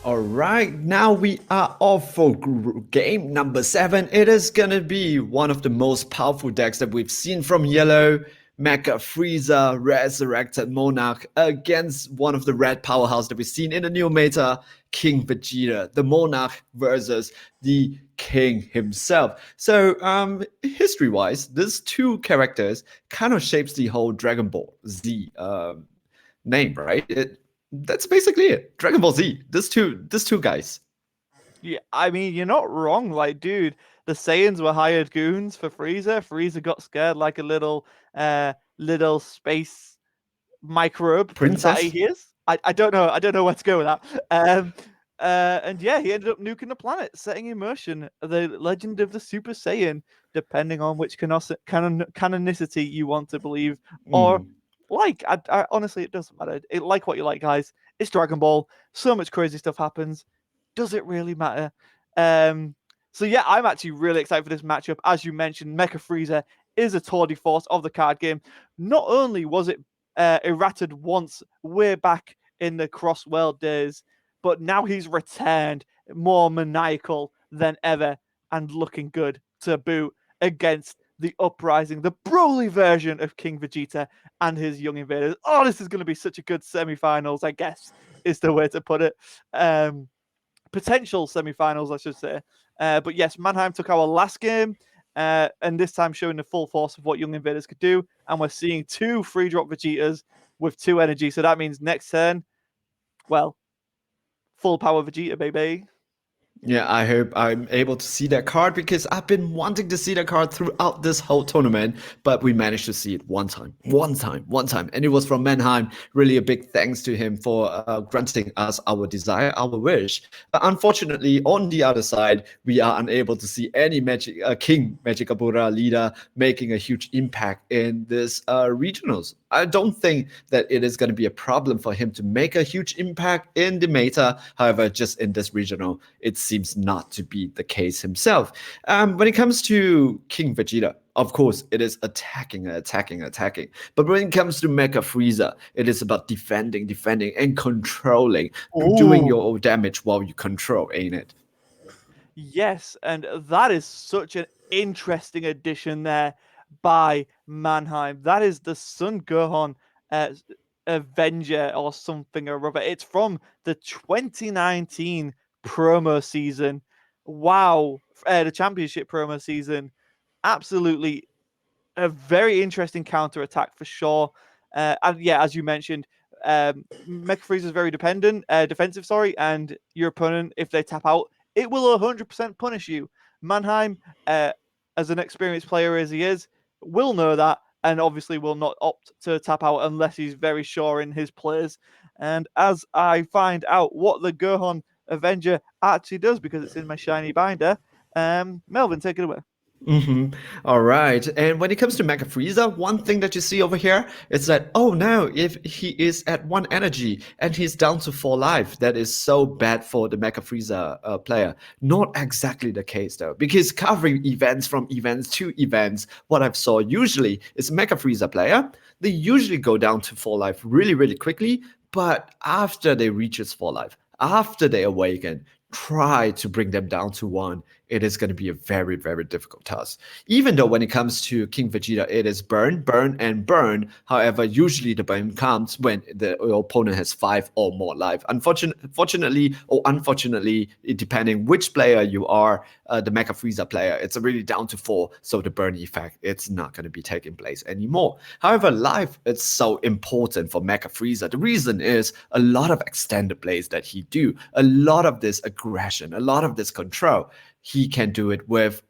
All right, now we are off for game number 7. It is gonna be one of the most powerful decks that we've seen from Yellow. Mecha Frieza, Resurrected Monarch against one of the red powerhouse that we've seen in the new meta, King Vegeta, the Monarch versus the King himself. So, history-wise, these two characters kind of shapes the whole Dragon Ball Z name, right? That's basically it. Dragon Ball Z. These two guys. Yeah, I mean, you're not wrong. Like, dude, the Saiyans were hired goons for Frieza. Frieza got scared like a little space microbe that Princess. he is. I don't know. I don't know where to go with that. And yeah, he ended up nuking the planet, setting in motion the legend of the Super Saiyan, depending on which canonicity you want to believe. Or Mm. I honestly, it doesn't matter. Like what you like, guys. It's Dragon Ball. So much crazy stuff happens. Does it really matter? Um, so yeah, I'm actually really excited for this matchup. As you mentioned, Mecha Frieza is a tour de force of the card game. Not only was it errated once way back in the Cross World days, but now he's returned more maniacal than ever and looking good to boot against the uprising, the Broly version of King Vegeta and his young invaders. Oh, this is going to be such a good semi-finals, I guess, is the way to put it. Potential semi-finals, I should say. But yes, Mannheim took our last game, and this time showing the full force of what Young Invaders could do. And we're seeing two free drop Vegetas with 2 energy. So that means next turn, well, full power Vegeta, baby. Yeah, I hope I'm able to see that card because I've been wanting to see that card throughout this whole tournament, but we managed to see it one time, and it was from Mannheim. Really, a big thanks to him for granting us our desire, our wish. But unfortunately, on the other side, we are unable to see any King Magicabura leader making a huge impact in this regionals. I don't think that it is going to be a problem for him to make a huge impact in the meta. However, just in this regional, it seems not to be the case himself. When it comes to King Vegeta, of course, it is attacking. But when it comes to Mecha Frieza, it is about defending, and controlling, doing Oh, your own damage while you control, ain't it? yes, and that is such an interesting addition there by Mannheim. That is the Sun Gohan uh, Avenger or something or other. It's from the 2019 promo season. Wow, the championship promo season. Absolutely a very interesting counter attack for sure. And yeah, as you mentioned, Mecha Frieza is very defensive, sorry, and your opponent, if they tap out, it will 100% punish you. Mannheim, as an experienced player as he is, will know that and obviously will not opt to tap out unless he's very sure in his plays. And as I find out what the Gohan Avenger actually does, because it's in my shiny binder, Melvin, take it away. Mm-hmm. All right. And when it comes to Mecha Frieza, one thing that you see over here is that, oh no, if he is at 1 energy and he's down to 4 life, that is so bad for the Mecha Frieza player. Not exactly the case though, because covering events from events to events, what I've saw usually is Mecha Frieza player, they usually go down to 4 life really, really quickly, but after they reaches 4 life, after they awaken, try to bring them down to 1, it is going to be a very, very difficult task. Even though when it comes to King Vegeta, it is burn, burn, and burn. However, usually the burn comes when your opponent has 5 or more life. Fortunately or unfortunately, depending which player you are, the Mecha Frieza player, it's really down to 4. So the burn effect, it's not going to be taking place anymore. However, life is so important for Mecha Frieza. The reason is a lot of extended plays that he do, a lot of this aggression, a lot of this control, he can do it with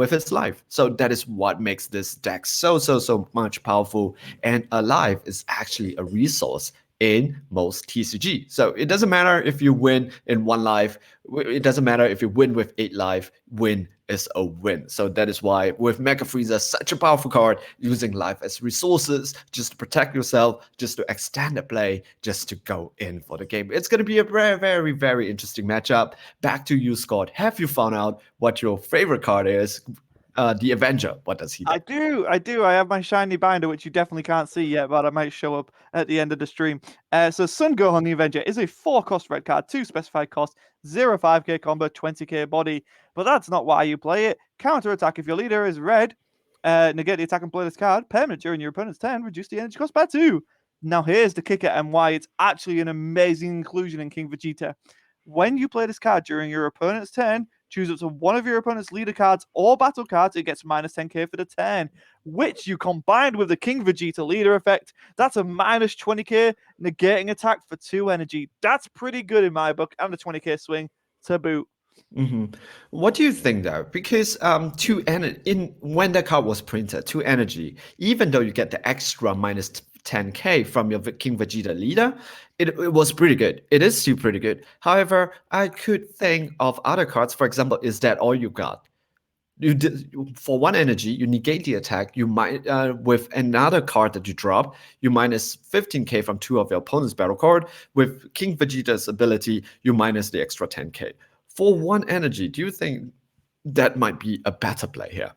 his life. So that is what makes this deck so much powerful. And a life is actually a resource in most TCG. So it doesn't matter if you win in 1 life. It doesn't matter if you win with 8 life. Win is a win. So that is why with Mecha Frieza, such a powerful card, using life as resources just to protect yourself, just to extend the play, just to go in for the game. It's going to be a very, very, very interesting matchup. Back to you, Scott. Have you found out what your favorite card is? the Avenger. What does he do? I do. I have my shiny binder, which you definitely can't see yet, but I might show up at the end of the stream. So Sun Gohan the Avenger is a 4-cost red card, 2 specified cost, 0 5k combo, 20k body. But that's not why you play it. Counter attack if your leader is red. Negate the attack and play this card. Permanent during your opponent's turn, reduce the energy cost by 2. Now here's the kicker and why it's actually an amazing inclusion in King Vegeta. When you play this card during your opponent's turn, choose up to one of your opponent's leader cards or battle cards, it gets minus 10k for the turn, which you combined with the King Vegeta leader effect. That's a minus 20k negating attack for 2 energy. That's pretty good in my book, and a 20k swing to boot. What do you think though? Because when the card was printed, 2 energy, even though you get the extra minus 10k from your King Vegeta leader, it was pretty good. It is still pretty good. However, I could think of other cards. For example, is that all you got? For 1 energy, you negate the attack. You might with another card that you drop, you minus 15k from 2 of your opponent's battle card. With King Vegeta's ability, you minus the extra 10k. For 1 energy, do you think that might be a better play here?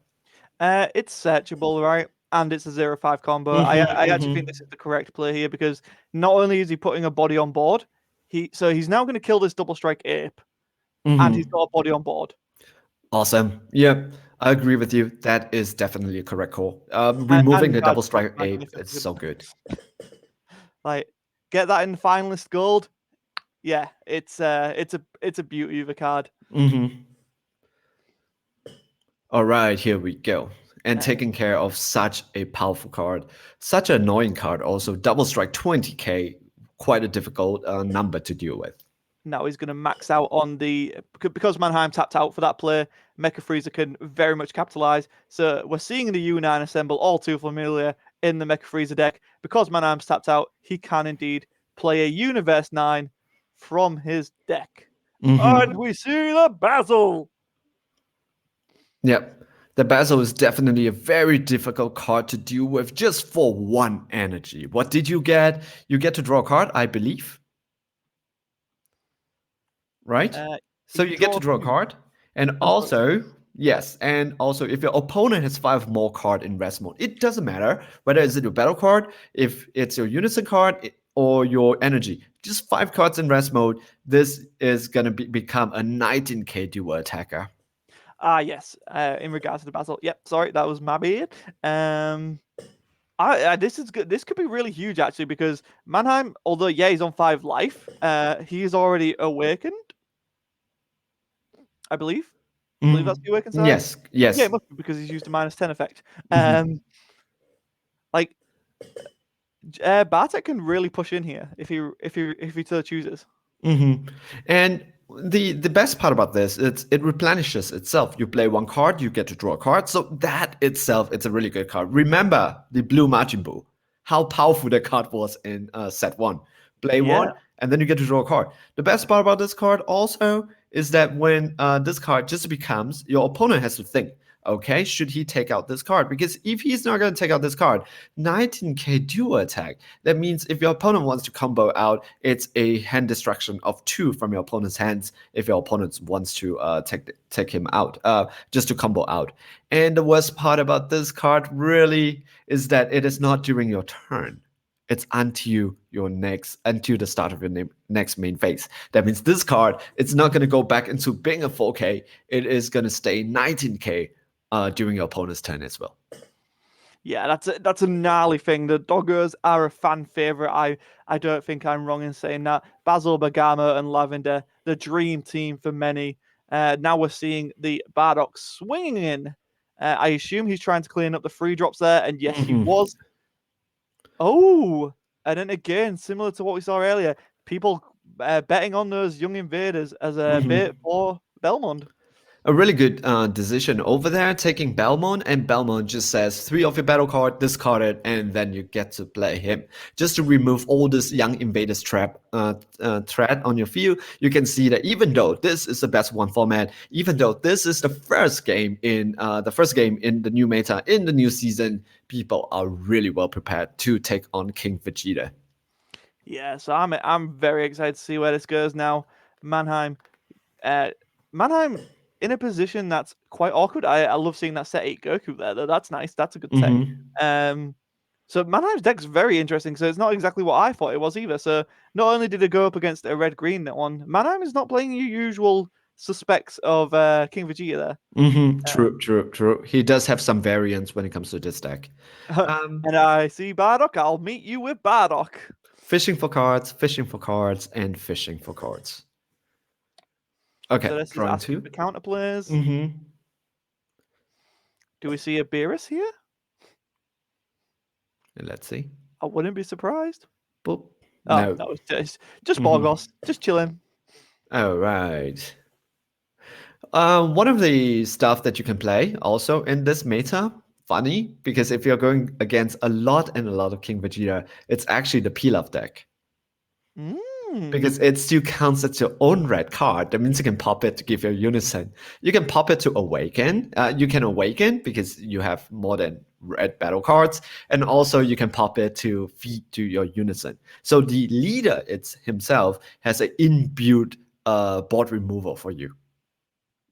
It's searchable, right? And it's a 0-5 combo. I actually think this is the correct play here because not only is he putting a body on board, he's now going to kill this double strike ape, and he's got a body on board. Awesome. Yeah, I agree with you. That is definitely a correct call. Removing the double strike ape is so good. Like, get that in finalist gold. Yeah, it's a beauty of a card. All right, here we go. And taking care of such a powerful card, such an annoying card. Also, double strike 20k, quite a difficult number to deal with. Now he's going to max out on because Mannheim tapped out for that play. Mecha Frieza can very much capitalize. So we're seeing the U9 assemble all too familiar in the Mecha Frieza deck. Because Mannheim's tapped out, he can indeed play a Universe 9 from his deck. And we see the Basil. Yep. The Basil is definitely a very difficult card to deal with just for 1 energy. What did you get? You get to draw a card, I believe. Right? So you get to draw a card. And also, yes, and also if your opponent has 5 more cards in rest mode, it doesn't matter whether it's your battle card, if it's your unison card, or your energy. Just 5 cards in rest mode. This is going to become a 19k dual attacker. Yes. In regards to the Basil. Yep, sorry, that was my bad. This is good. This could be really huge actually because Mannheim, although he's on 5 life, he's already awakened. I believe. I believe that's the awakened side. Yes. Yeah, it must be because he's used a minus 10 effect. Like Bartek can really push in here if he so chooses. And the best part about this, it replenishes itself. You play 1 card, you get to draw a card. So that itself, it's a really good card. Remember the blue Majin Buu, how powerful that card was in set 1. Play 1, and then you get to draw a card. The best part about this card also is that when this card just becomes, your opponent has to think, okay, should he take out this card? Because if he's not going to take out this card, 19k dual attack. That means if your opponent wants to combo out, it's a hand destruction of 2 from your opponent's hands if your opponent wants to take him out, just to combo out. And the worst part about this card really is that it is not during your turn. It's until the start of your next main phase. That means this card, it's not going to go back into being a 4k. It is going to stay 19k during your opponent's turn as well. Yeah, that's a gnarly thing. The Doggers are a fan favorite. I don't think I'm wrong in saying that. Basil, Bagama, and Lavender, the dream team for many. Now we're seeing the Bardock swinging in. I assume he's trying to clean up the free drops there, and yes, he was. Oh, and then again, similar to what we saw earlier, people betting on those young invaders as a bait for Belmont. A really good decision over there, taking Belmont, and Belmont just says 3 of your battle card, discard it, and then you get to play him. Just to remove all this young invaders threat on your field, you can see that even though this is the best 1 format, even though this is the first game in the new meta, in the new season, people are really well prepared to take on King Vegeta. Yeah, so I'm very excited to see where this goes now. Mannheim in a position that's quite awkward. I love seeing that set 8 Goku there, though. That's nice. That's a good tech. Mm-hmm. So Mannheim's deck's very interesting. So it's not exactly what I thought it was either. So not only did it go up against a red-green one, Mannheim is not playing your usual suspects of King Vegeta there. Mm-hmm. True. He does have some variants when it comes to this deck. And I see Bardock. I'll meet you with Bardock. Fishing for cards, and fishing for cards. Okay, So this is drawing asking two. for counter players. Mm-hmm. Do we see a Beerus here? Let's see. I wouldn't be surprised. Boop. Oh, No. no, it's just Borgos, just chilling. All right. One of the stuff that you can play also in this meta, funny, because if you're going against a lot of King Vegeta, it's actually the Pilaf deck. Because it still counts as your own red card. That means you can pop it to give your unison. You can pop it to awaken. You can awaken because you have more than red battle cards. And also you can pop it to feed to your unison. So the leader himself has an inbuilt board removal for you.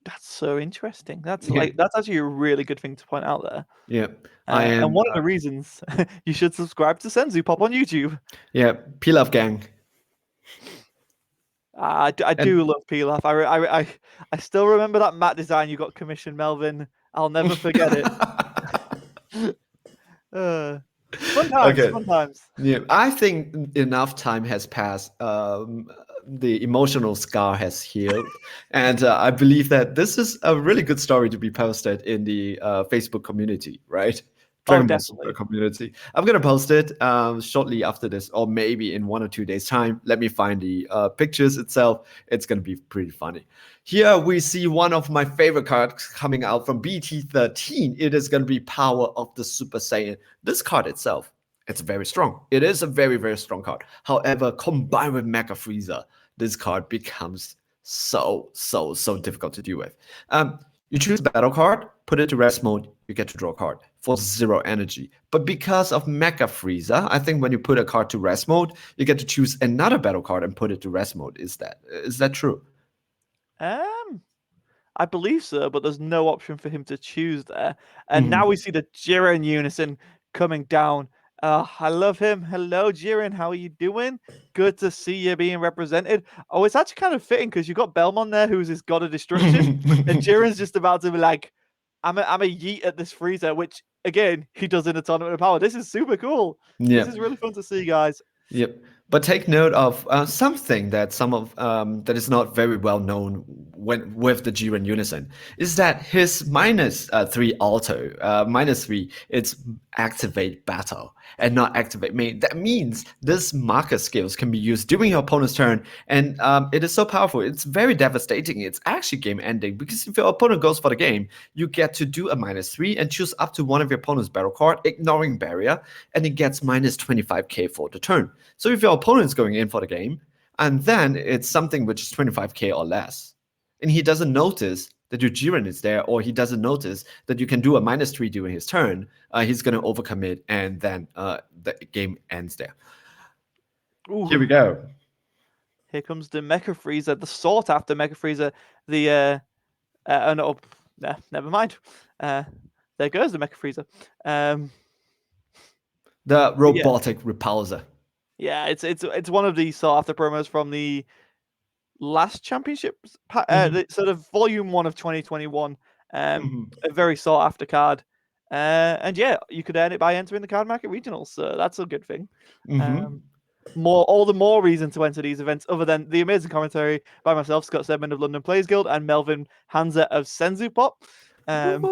That's so interesting. That's Yeah. that's actually a really good thing to point out there. Yeah. And one of the reasons you should subscribe to Senzu Pop on YouTube. Yeah, Pilaf Gang. I do love Pilaf. I still remember that mat design you got commissioned, Melvin. I'll never forget it. Fun times, Okay. fun times. Yeah, I think enough time has passed. The emotional scar has healed, and I believe that this is a really good story to be posted in the Facebook community, right? Oh, Dragonball Super definitely. community. I'm gonna post it shortly after this, or maybe in 1 or 2 days' time. Let me find the pictures itself. It's gonna be pretty funny. Here we see one of my favorite cards coming out from BT13. It is gonna be Power of the Super Saiyan. This card itself, it's very strong. It is a very, very strong card. However, combined with Mecha Freezer, this card becomes so difficult to deal with. You choose a battle card, put it to rest mode, you get to draw a card for 0 energy. But because of Mecha Freezer, I think when you put a card to rest mode, you get to choose another battle card and put it to rest mode. Is that true? I believe so, but there's no option for him to choose there. And now we see the Jiren unison coming down. I love him. Hello, Jiren. How are you doing? Good to see you being represented. Oh, it's actually kind of fitting because you've got Belmont there, who's his god of destruction, and Jiren's just about to be like, I'm a yeet at this freezer, which again he does in a tournament of power. This is super cool. Yeah. This is really fun to see, guys. Yep. But take note of something that that is not very well known with the Jiren Unison is that his -3 auto, -3, it's activate battle and not activate main. That means this marker skills can be used during your opponent's turn, and it is so powerful. It's very devastating. It's actually game ending because if your opponent goes for the game, you get to do a -3 and choose up to one of your opponent's battle card, ignoring barrier, and it gets -25k for the turn. So if your opponent's going in for the game, and then it's something which is 25k or less, and he doesn't notice that your Jiren is there, or he doesn't notice that you can do a -3 during his turn, he's going to overcommit, and then the game ends there. Ooh. Here we go. Here comes the Mecha Freezer, the sought after Mecha Freezer. The no, never mind. There goes the Mecha Freezer. The robotic repulsor. Yeah, it's one of the sought after promos from the last championships, sort of volume 1 of 2021. A very sought after card. And yeah, you could earn it by entering the Cardmarket Regional, so that's a good thing. All the more reason to enter these events, other than the amazing commentary by myself, Scott Sedman of London Players Guild, and Melvin Hansa of Senzu Pop. And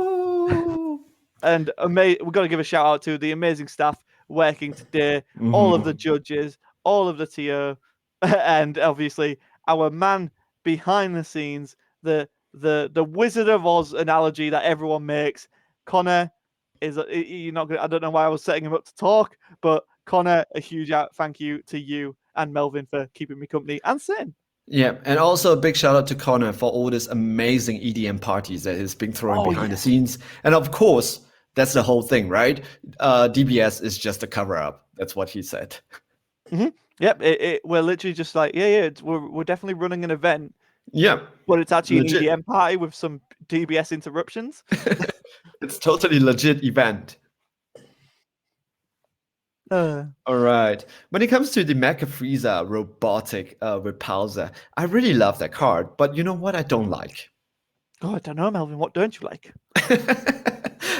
we've got to give a shout out to the amazing staff working today, all of the judges, all of the TO, and obviously our man behind the scenes, the Wizard of Oz analogy that everyone makes. Connor is you're not gonna, I don't know why I was setting him up to talk, but Connor, a huge thank you to you and Melvin for keeping me company and Sin. Yeah, and also a big shout out to Connor for all these amazing EDM parties that he's been throwing behind the scenes. And of course, that's the whole thing, right? DBS is just a cover up. That's what he said. Yep, we're literally just like, we're definitely running an event Yeah, but it's actually an legit. EDM party with some DBS interruptions. It's totally legit event. Uh, All right. When it comes to the Mecha Frieza robotic repulsor, I really love that card, but you know what I don't like? oh, I don't know, Melvin. What don't you like?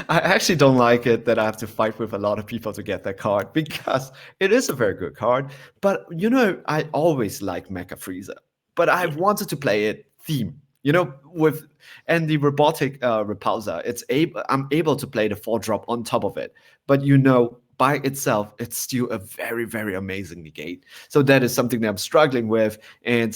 I actually don't like it that I have to fight with a lot of people to get that card because it is a very good card. But you know, I always like Mecha Freezer, but I Yeah, wanted to play it theme. You know, with and the robotic repulsor, I'm able to play the 4 drop on top of it. But you know, by itself, it's still a very, very amazing negate. So that is something that I'm struggling with, and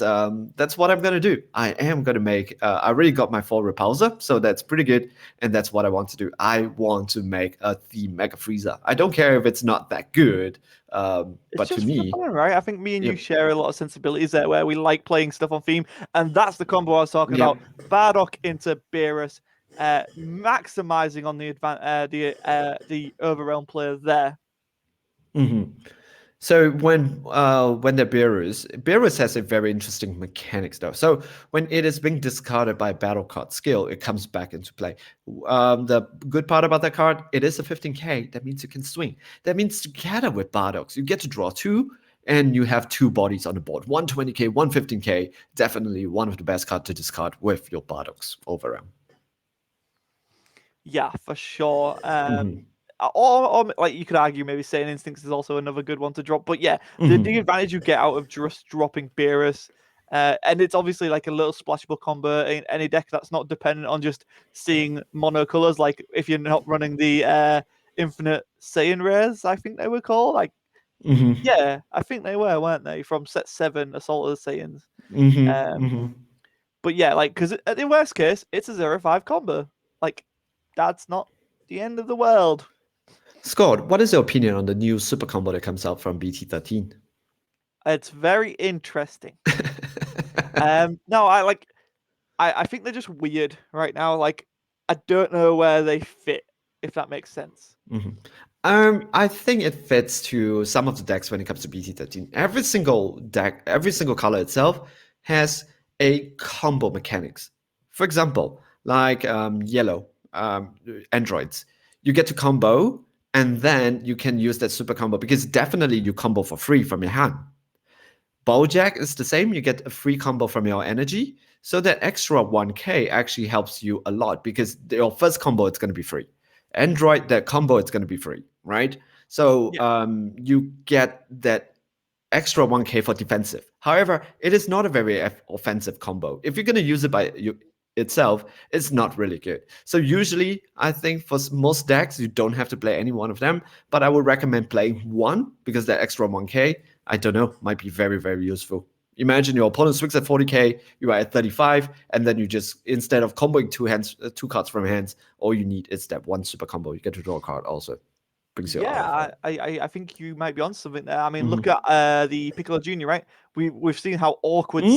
that's what I'm gonna do. I am gonna make. I already got my 4 repulsor, so that's pretty good, and that's what I want to do. I want to make a theme Mega Freezer. I don't care if it's not that good, it's but to just for me, fun, right? I think me and you yep, share a lot of sensibilities there where we like playing stuff on theme, and that's the combo I was talking yep. about. Bardock into Beerus, maximizing on the Overrealm player there. hmm So when the Beerus has a very interesting mechanics though. So when it is being discarded by battle card skill, it comes back into play. The good part about that card, it is a 15k. That means you can swing. That means together with Bardox, you get to draw two, and you have two bodies on the board. 120k, 115k. Definitely one of the best cards to discard with your Bardox overram. Yeah, for sure. Mm-hmm. Or like you could argue maybe Saiyan Instincts is also another good one to drop. But yeah, the Mm-hmm. advantage you get out of just dropping Beerus, and it's obviously like a little splashable combo in any deck that's not dependent on just seeing monocolors. Like if you're not running the Infinite Saiyan rares, I think they were called. Like Mm-hmm. yeah, I think they were, weren't they? From set 7, Assault of the Saiyans. Mm-hmm. Um, Mm-hmm. but yeah, like because in worst case, it's a 0-5 combo. Like that's not the end of the world. Scott, what is your opinion on the new super combo that comes out from BT13? It's very interesting. No, I think they're just weird right now. Like I don't know where they fit, if that makes sense. Mhm. I think it fits to some of the decks when it comes to BT13. Every single deck, every single color itself has a combo mechanics. For example, like yellow androids, you get to combo, and then you can use that super combo because definitely you combo for free from your hand. Bojack is the same. You get a free combo from your energy. So that extra 1k actually helps you a lot because your first combo it's going to be free. Android, that combo it's going to be free, right? So Yeah, you get that extra 1k for defensive. However, it is not a very offensive combo. If you're going to use it by itself, it's not really good. So usually, I think for most decks, you don't have to play any one of them, but I would recommend playing one because that extra 1k, I don't know, might be very, very useful. Imagine your opponent swings at 40k, you are at 35, and then you just instead of comboing two cards from hands, all you need is that one super combo. You get to draw a card also. Brings you out yeah. of it. I think you might be on something there. I mean, look Mm-hmm. at the Piccolo Junior, right? We've seen how awkward Mm.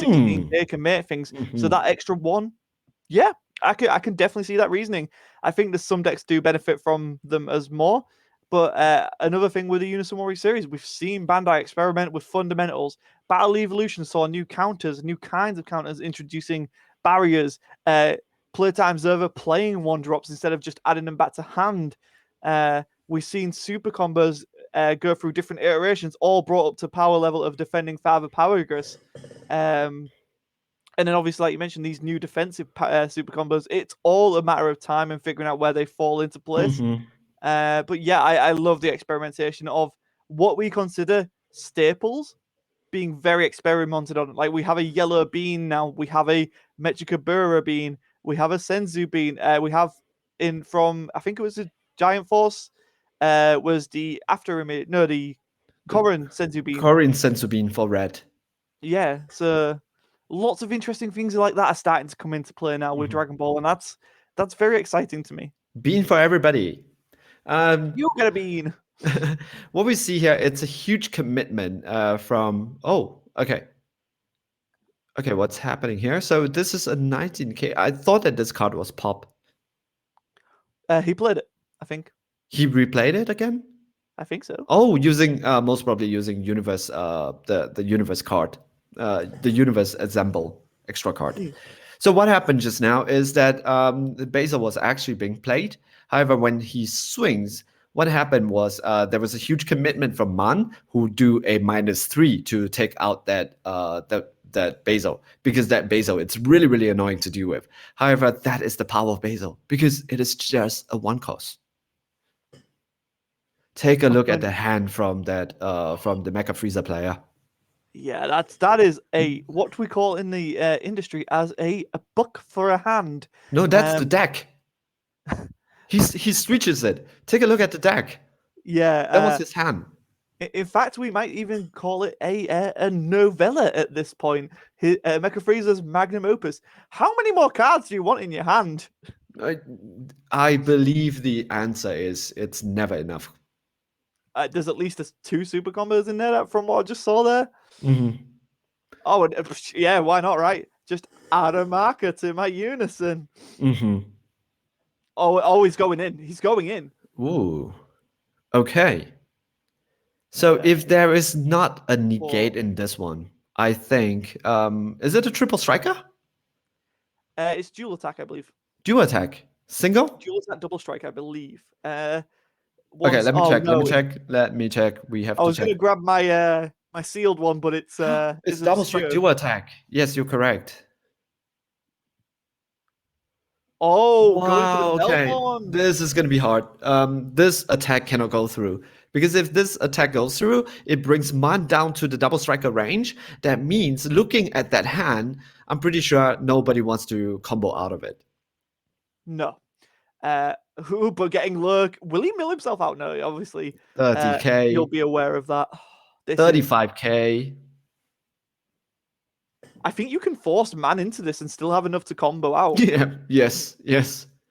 16k can make things. So Mm-hmm. that extra one, yeah, I can definitely see that reasoning. I think that some decks do benefit from them as more. But another thing with the Unisumori series, we've seen Bandai experiment with fundamentals. Battle Evolution saw new counters, new kinds of counters, introducing barriers. Playtime's over playing 1 drops instead of just adding them back to hand. We've seen super combos go through different iterations, all brought up to power level of defending Father Powergus. Um, and then obviously, like you mentioned, these new defensive super combos, it's all a matter of time and figuring out where they fall into place. Mm-hmm. But yeah, I love the experimentation of what we consider staples being very experimented on. Like we have a yellow bean now, we have a Mechikabura bean, we have a Senzu bean, we have in from I think it was a Giant Force, was the after image, no, the The Korin Senzu bean. Korean sensu bean for red. Yeah, so lots of interesting things like that are starting to come into play now with Mhm. Dragon Ball, and that's very exciting to me. Bean for everybody. Um, You get a bean. what we see here, it's a huge commitment from. Oh, okay. Okay, what's happening here? So this is a 19k. I thought that this card was pop. He played it, I think. He replayed it again? I think so. Oh, using most probably using universe the universe card, the universe assemble. extra card. Mm. So what happened just now is that the Basil was actually being played. However, when he swings, what happened was there was a huge commitment from Man, who do a -3 to take out that Basil, because that Basil, it's really, really annoying to deal with. However, that is the power of Basil, because it is just a one cost. Take a look at the hand from the Mecha Freezer player. Yeah, that is a what we call in the industry as a buck for a hand. No, that's the deck. He switches it. Take a look at the deck. Yeah, That was his hand. in fact, we might even call it a novella at this point. Mecha Freezer's magnum opus. How many more cards do you want in your hand? I believe the answer is it's never enough. There's at least 2 super combos in there from what I just saw there. Mm-hmm. Oh, and, yeah, why not, right? Just add a marker to my unison. Mm-hmm. Oh, he's going in. He's going in. Ooh. Okay. So if there is not a negate in this one, I think is it a triple striker? It's dual attack, I believe. Dual attack. Single? Dual attack, double strike, I believe. Okay, let me check. No, Let me check. We have I to was check. gonna grab my my sealed one, but it's It's double strike dual attack. Yes, you're correct. Oh, going for Wow, the okay. Melvin. This is gonna be hard. This attack cannot go through. Because if this attack goes through, it brings Man down to the double striker range. That means looking at that hand, I'm pretty sure nobody wants to combo out of it. No. But getting Lurk, will he mill himself out? No, obviously. 30k. You'll be aware of that. 35k. I think you can force Man into this and still have enough to combo out. Yeah. Yes.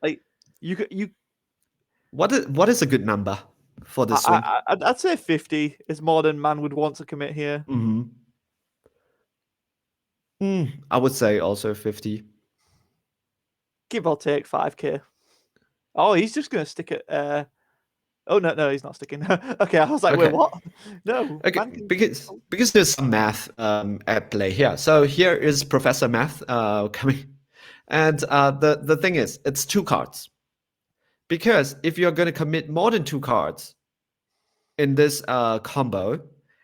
Like you. What is a good number for this swing? I'd say 50 is more than Man would want to commit here. Mm-hmm. I would say also 50. Give or take 5k. Oh, he's just gonna stick it. Oh no, he's not sticking. Okay, I was like, Okay. wait, what? No. Okay, because there's some math at play here. So here is Professor Math coming, and the thing is, it's 2 cards. Because if you're going to commit more than 2 cards in this combo,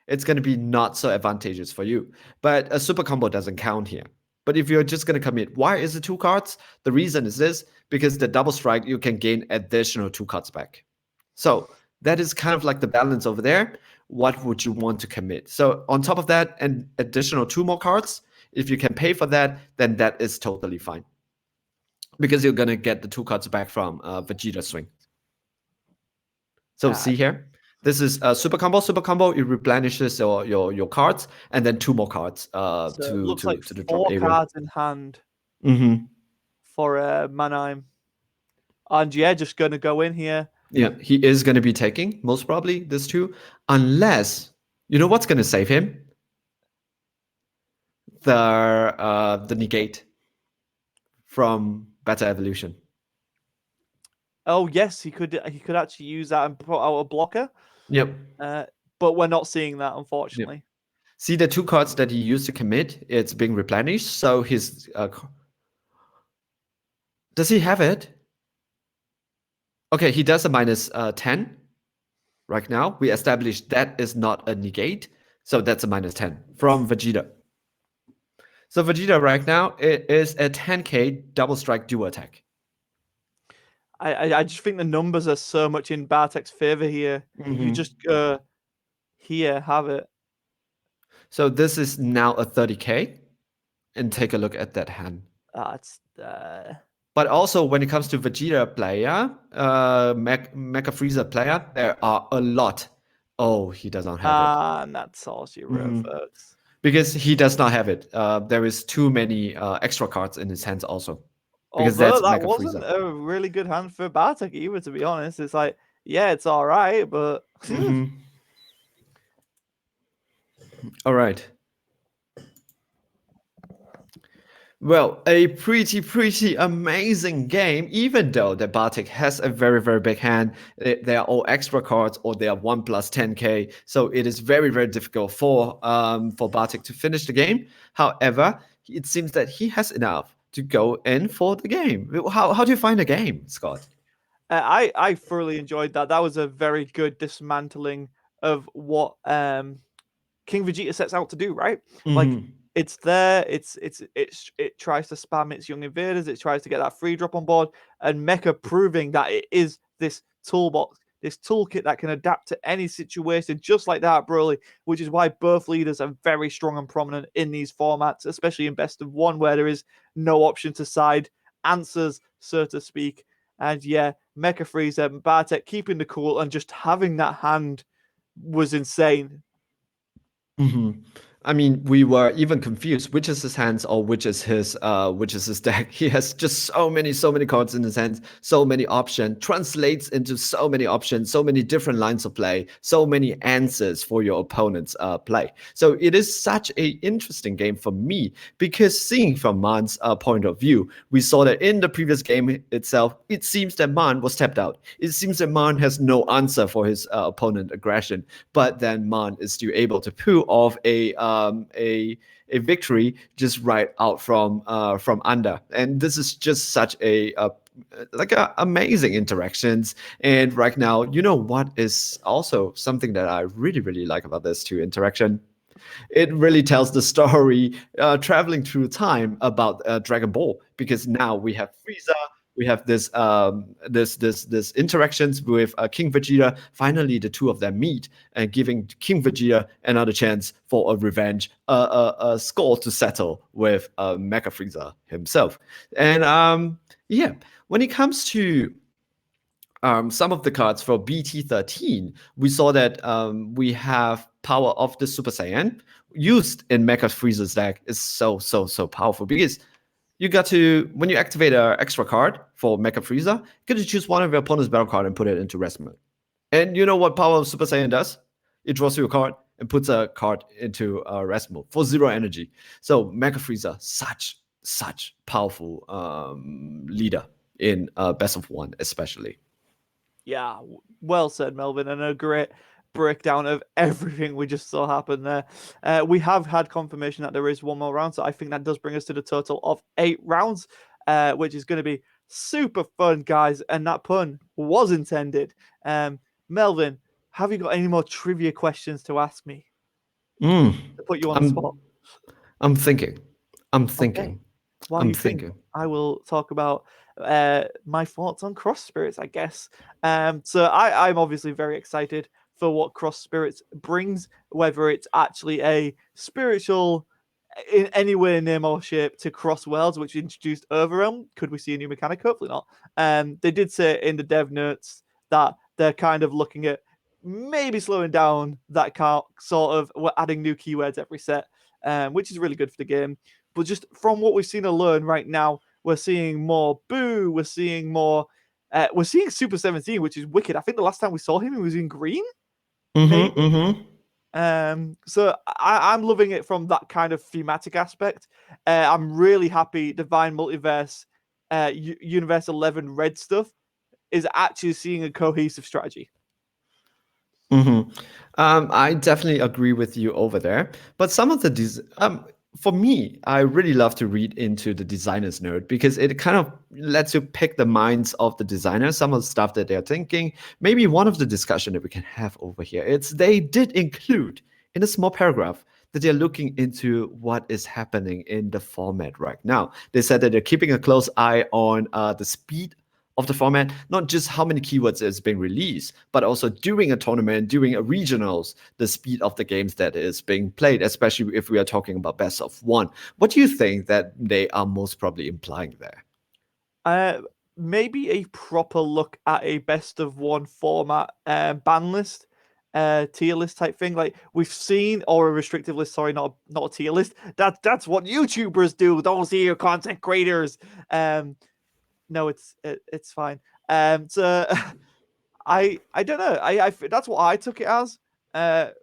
it's going to be not so advantageous for you. But a super combo doesn't count here. But if you're just going to commit, why is it 2 cards? The reason is this: because the double strike, you can gain additional 2 cards back. So that is kind of like the balance over there. What would you want to commit? So on top of that, an additional 2 more cards. If you can pay for that, then that is totally fine. Because you're gonna get the 2 cards back from Vegeta swing. So see here, this is a super combo. Super combo, it replenishes your cards, and then 2 more cards So to it looks like the 4 drop area. cards in hand Mm-hmm. for Mannheim. And yeah, just gonna go in here. Yeah, he is gonna be taking most probably this 2, unless you know what's gonna save him. The negate from Beta Evolution. Oh yes, he could actually use that and put out a blocker. Yep. But we're not seeing that, unfortunately. Yep. See the 2 cards that he used to commit, it's being replenished. So his does he have it? Okay, he does a -10 right now. We established that is not a negate, so that's a -10 from Vegeta. So Vegeta right now it is a 10k double strike dual attack. I just think the numbers are so much in Bartek's favor here. Mm-hmm. You just here, have it. So this is now a 30k, and take a look at that hand. It's But also when it comes to Vegeta player, Mecha Freezer player, there are a lot. Oh, he does not have it. And that's all she reverts. Because he does not have it. There is too many extra cards in his hands also. Because Although that's that Mecha wasn't Freezer. a really good hand for Bartek either, to be honest. It's like, yeah, it's all right, but All right. Well, a pretty amazing game, even though the Bartek has a very big hand. They are all extra cards, or they are 1 plus 10k. So it is very difficult for Bartek to finish the game. However, it seems that he has enough to go in for the game. How do you find the game, Scott? I thoroughly enjoyed that. That was a very good dismantling of what King Vegeta sets out to do, right? Like Hmm. it's there, it tries to spam its young invaders, it tries to get that free drop on board, and Mecha proving that it is this toolbox, this toolkit that can adapt to any situation, just like that, Broly, which is why both leaders are very strong and prominent in these formats, especially in best of one, where there is no option to side answers, so to speak. And yeah, Mecha Frieza and Bartek keeping the cool and just having that hand was insane. Hmm. I mean, we were even confused which is his hands or which is his deck. He has just so many cards in his hands, so many options, translates into so many options, so many different lines of play, so many answers for your opponent's play. So it is such a interesting game for me because seeing from Man's point of view, we saw that in the previous game itself, it seems that Man was tapped out. It seems that Man has no answer for his opponent aggression, but then Man is still able to pull off a victory just right out from under, and this is just such a amazing interactions. And right now, you know what is also something that I really like about this two interaction, it really tells the story traveling through time about Dragon Ball, because now we have Frieza, we have this interactions with King Vegeta. Finally, the two of them meet and giving King Vegeta another chance for a revenge, a score to settle with Mecha Frieza himself. And yeah, when it comes to some of the cards for BT13, we saw that we have power of the Super Saiyan used in Mecha Frieza's deck is so powerful because you got to, when you activate an extra card for Mecha Frieza, you get to choose one of your opponent's battle card and put it into rest mode. And you know what power of Super Saiyan does? It draws you a card and puts a card into rest mode for 0 energy. So Mecha Frieza, such powerful leader in best of one, especially. Yeah, well said, Melvin, and a great breakdown of everything we just saw happen there. We have had confirmation that there is one more round, so I think that does bring us to the total of 8 rounds, which is going to be super fun, guys. And that pun was intended. Melvin, have you got any more trivia questions to ask me Mm, to put you on the spot? I'm I'm thinking. I'm Okay. thinking. While I'm you think, thinking. I will talk about my thoughts on Cross Spirits, I guess. So I'm obviously very excited for what Cross Spirits brings, whether it's actually a spiritual in any way, name, or shape to Cross Worlds, which introduced Overrealm. Could we see a new mechanic? Hopefully not. They did say in the dev notes that they're kind of looking at maybe slowing down that sort of we're adding new keywords every set, which is really good for the game. But just from what we've seen alone right now, we're seeing more Boo. We're seeing more. We're seeing Super 17, which is wicked. I think the last time we saw him, he was in green, maybe. Mm-hmm. Mm-hmm. So I'm loving it from that kind of thematic aspect. I'm really happy Divine Multiverse, Universe 11 Red stuff is actually seeing a cohesive strategy. Mm-hmm. I definitely agree with you over there. But some of the for me, I really love to read into the designer's note because it kind of lets you pick the minds of the designer, some of the stuff that they're thinking. Maybe one of the discussion that we can have over here, it's they did include in a small paragraph that they're looking into what is happening in the format right now. They said that they're keeping a close eye on the speed of the format, not just how many keywords is being released, but also during a tournament, during a regionals, the speed of the games that is being played, especially if we are talking about best of one. What do you think that they are most probably implying there? Uh, Maybe a proper look at a best of one format ban list, tier list type thing. Like we've seen, or a restrictive list. Sorry, not a tier list. That's what YouTubers do. Those here content creators. Um, no, it's fine. So I don't know. That's what I took it as.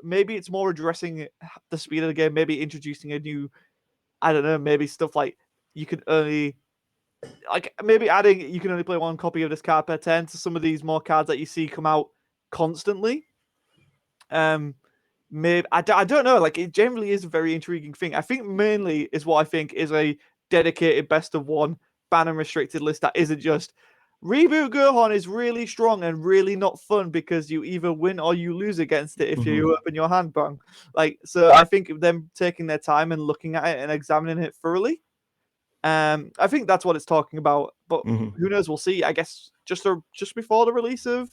Maybe it's more addressing the speed of the game. Maybe introducing a new. I don't know. Maybe stuff like you can only like maybe adding you can only play one copy of this card per turn to some of these more cards that you see come out constantly. Um, maybe I don't know. Like it generally is a very intriguing thing. I think mainly is what I think is a dedicated best of one ban and restricted list that isn't just reboot Gohan is really strong and really not fun because you either win or you lose against it if Hmm. you open your hand bang. Like so, I think them taking their time and looking at it and examining it thoroughly. I think that's what it's talking about. But Hmm. who knows? We'll see. I guess just before the release of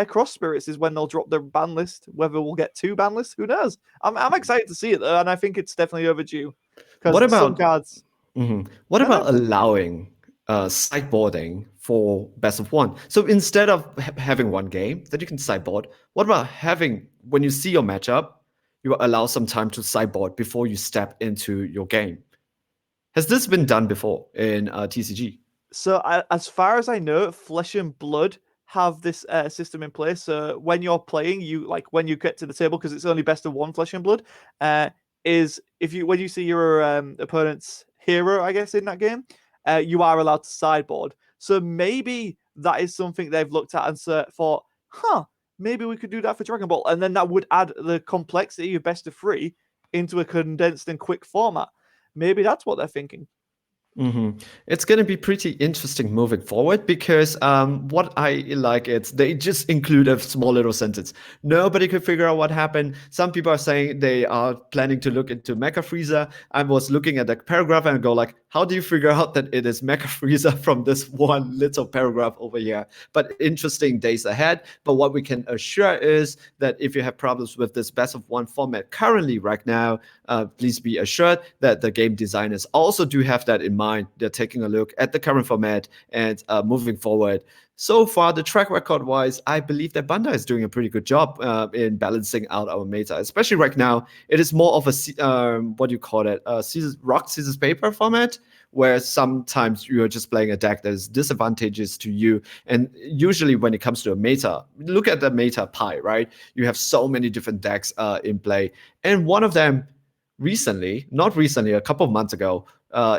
Cross Spirits is when they'll drop their ban list. Whether we'll get two ban lists, who knows? I'm excited to see it though, and I think it's definitely overdue What because some about cards. What No, no, about go on. allowing sideboarding for best of one? So instead of having one game that you can sideboard, what about having when you see your matchup, you allow some time to sideboard before you step into your game? Has this been done before in TCG? So, as far as I know, Flesh and Blood have this system in place. So, when you're playing, you like when you get to the table because it's only best of one Flesh and Blood. Uh, is if you when you see your opponent's hero, I guess in that game, you are allowed to sideboard. So maybe that is something they've looked at and thought, huh, maybe we could do that for Dragon Ball, and then that would add the complexity of best of three into a condensed and quick format. Maybe that's what they're thinking. Hmm. It's going to be pretty interesting moving forward because what I like is they just include a small little sentence. Nobody could figure out what happened. Some people are saying they are planning to look into Mecha Freezer. I was looking at the paragraph and go like, how do you figure out that it is Mecha Freezer from this one little paragraph over here? But interesting days ahead. But what we can assure is that if you have problems with this best of one format currently right now, please be assured that the game designers also do have that in mind. They're taking a look at the current format and moving forward. So far, the track record wise, I believe that Bandai is doing a pretty good job in balancing out our meta, especially right now. It is more of a, what do you call it, rock, scissors, paper format, where sometimes you're just playing a deck that is disadvantageous to you. And usually, when it comes to a meta, look at the meta pie, right? You have so many different decks in play. And one of them recently, not recently, a couple of months ago,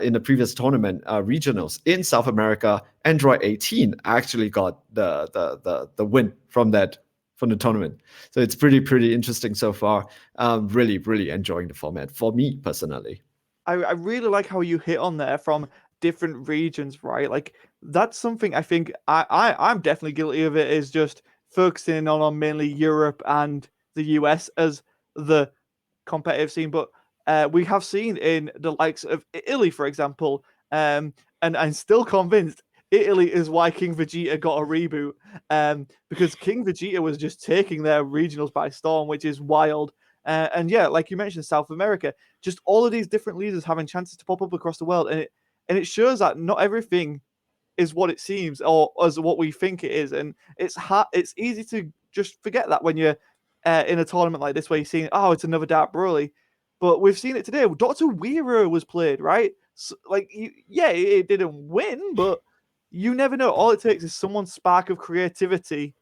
in the previous tournament regionals in South America, Android 18 actually got the win from the tournament. So it's pretty interesting so far. Really enjoying the format for me personally. I really like how you hit on there from different regions, right? Like that's something I think I'm definitely guilty of it is just focusing on mainly Europe and the US as the competitive scene, but we have seen in the likes of Italy, for example, and I'm still convinced Italy is why King Vegeta got a reboot, because King Vegeta was just taking their regionals by storm, which is wild. And yeah, like you mentioned, South America, just all of these different leaders having chances to pop up across the world, and it shows that not everything is what it seems or as what we think it is, and it's easy to just forget that when you're in a tournament like this where you're seeing, oh, it's another Dark Broly. But we've seen it today. Dr. Weiro was played, right? So, like, yeah, it didn't win, but you never know. All it takes is someone's spark of creativity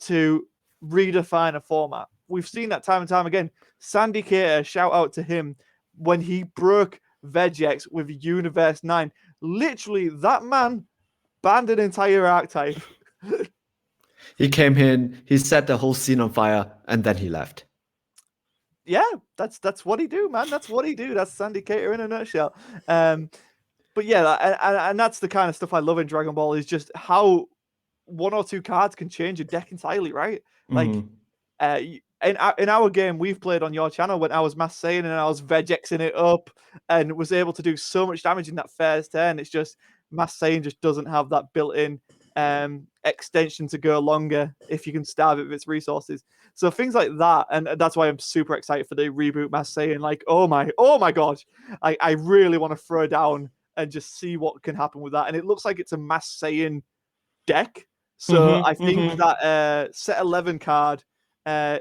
to redefine a format. We've seen that time and time again. Sandy Cater, shout out to him, when he broke Vegex with Universe 9. Literally, that man banned an entire archetype. He came in, he set the whole scene on fire, and then he left. Yeah, that's what he do, man. That's what he do. That's Sandy Cater in a nutshell. Um, but yeah, and that's the kind of stuff I love in Dragon Ball is just how one or two cards can change a deck entirely, right? Like, Hmm. in our game we've played on your channel when I was Mass Saiyan and I was Vegexing it up and was able to do so much damage in that first turn. It's just Mass Saiyan just doesn't have that built-in extension to go longer if you can starve it with its resources. So things like that, and that's why I'm super excited for the reboot Mass Saiyan. Like, oh my gosh, I really want to throw down and just see what can happen with that. And it looks like it's a Mass Saiyan deck. So I think Hmm. that set 11 card,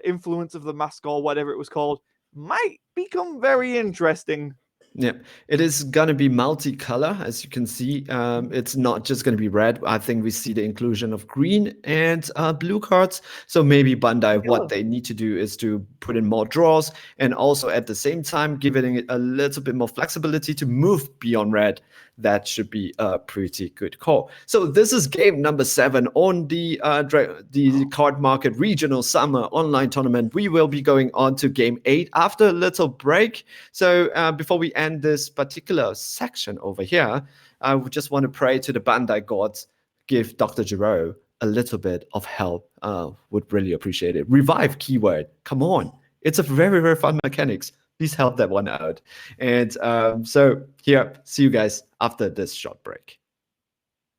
Influence of the Mask or whatever it was called, might become very interesting. Yeah, it is gonna be multicolor, as you can see. It's not just gonna be red. I think we see the inclusion of green and blue cards. So maybe Bandai, what Yellow. they need to do is to put in more draws and also at the same time giving it a little bit more flexibility to move beyond red. that should be a pretty good call. So this is game number 7 on the Cardmarket Regional Summer Online Tournament. We will be going on to game 8 after a little break. So before we end this particular section over here, I would just want to pray to the Bandai gods, give Dr. Giro a little bit of help. Would really appreciate it. Revive keyword. Come on. It's a very, very fun mechanics. Please help that one out. And so here, see you guys after this short break.